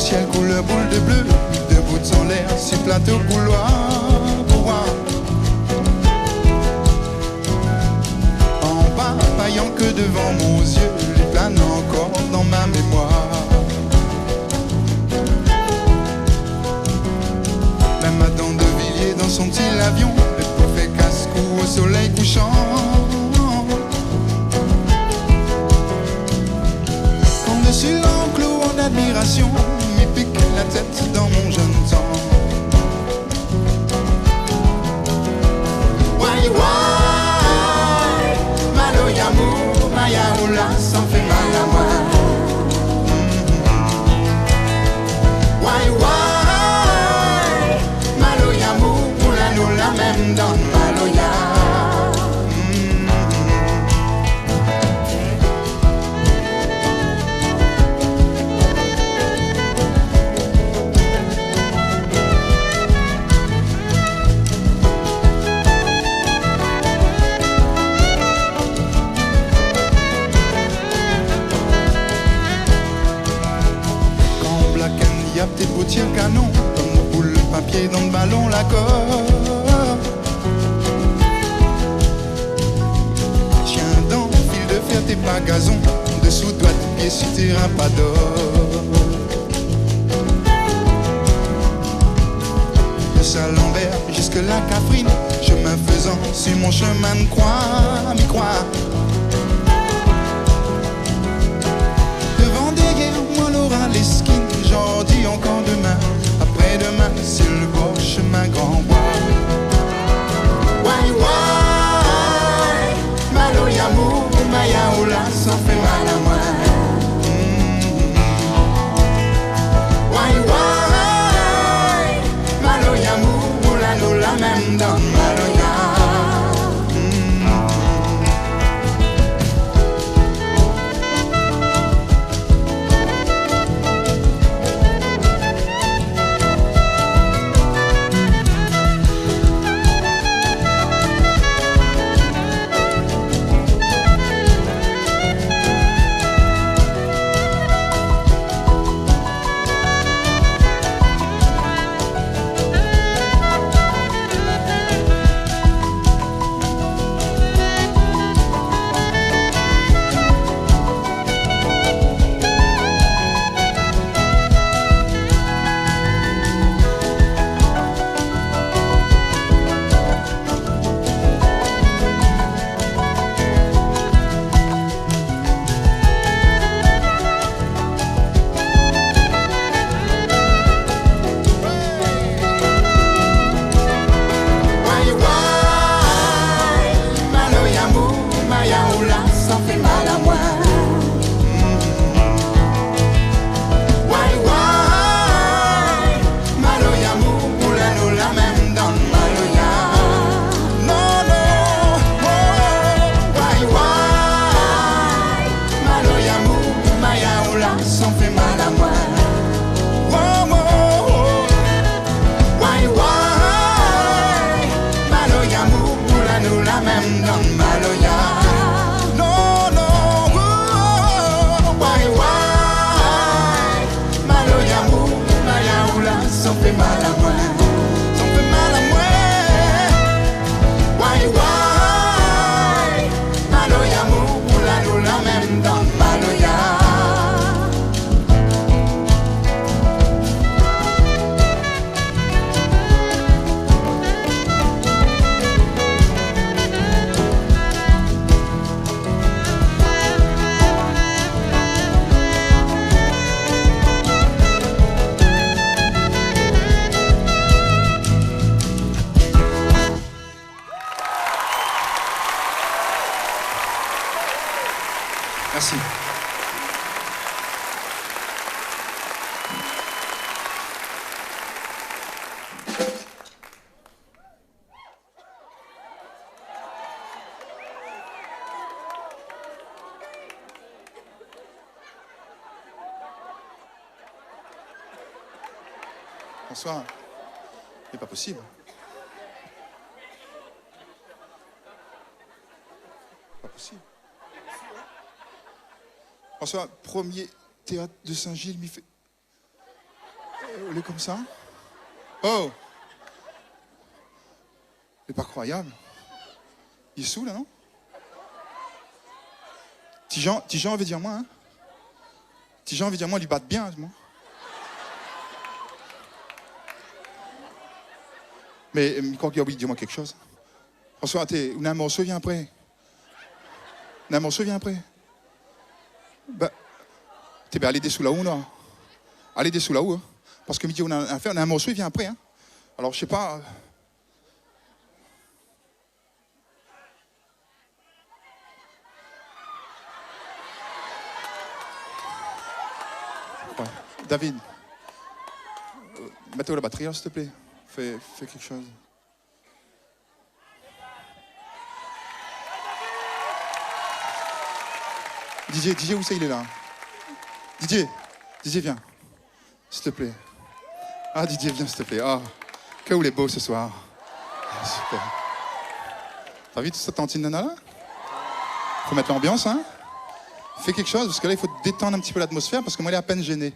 ciel couleur boule de bleu, debout en l'air, sur plateau couloir, pour voir. En bas, paillant que devant mon yeux, les planent encore dans ma mémoire. Même Adam de Villiers dans son petit avion, le prophète casse-cou au soleil couchant. Quand dessus l'enclos en admiration, m'y pique la tête dans mon jeune temps. Why, malo yamour, maya oula, ça fait mal à moi. Why, malo yamour, oula nous la même dans malo ya. Y'a peut-être beau tir canon, comme mon boule papier dans le ballon, la corde. Chien dent, fil de fer, t'es pas gazon, dessous doigt de pied sur terrain, pas d'or. De Saint-Lambert jusque la Catherine, chemin faisant sur mon chemin de croix, m'y croire. Devant, derrière, moi l'aura l'esquine. J'en dis encore demain, après-demain, c'est le beau chemin grand bois. Why, malo yamour, maya oula, ça fait mal à moi. Why, malo yamour, oula nous la même dans malo ya. Merci. Bonsoir. C'est pas possible. Pas possible. François, premier théâtre de Saint-Gilles, m'y fait. Elle est comme ça. Oh! C'est pas croyable. Il est sous là, non? Tijan veut dire moi, hein? Tijan veut dire moi, lui battre bien, moi. Mais quand il y a oui, dis-moi quelque chose. François, on a un morceau, viens après. On a un morceau, viens après. Bah, t'es bien allé des sous là-haut, non? Allez des sous là-haut, hein? Parce que midi, on a un morceau, il vient après, hein? Alors, je sais pas. Ouais. David, mets-toi la batterie, là, s'il te plaît. Fais quelque chose. DJ, où c'est, il est là? DJ, viens. S'il te plaît. Ah, DJ, viens, s'il te plaît. Ah, que vous les beau ce soir. Ah, super. T'as vu toute cette tantine nana là? Faut mettre l'ambiance, hein? Fais quelque chose, parce que là, il faut détendre un petit peu l'atmosphère, parce que moi, elle est à peine gênée.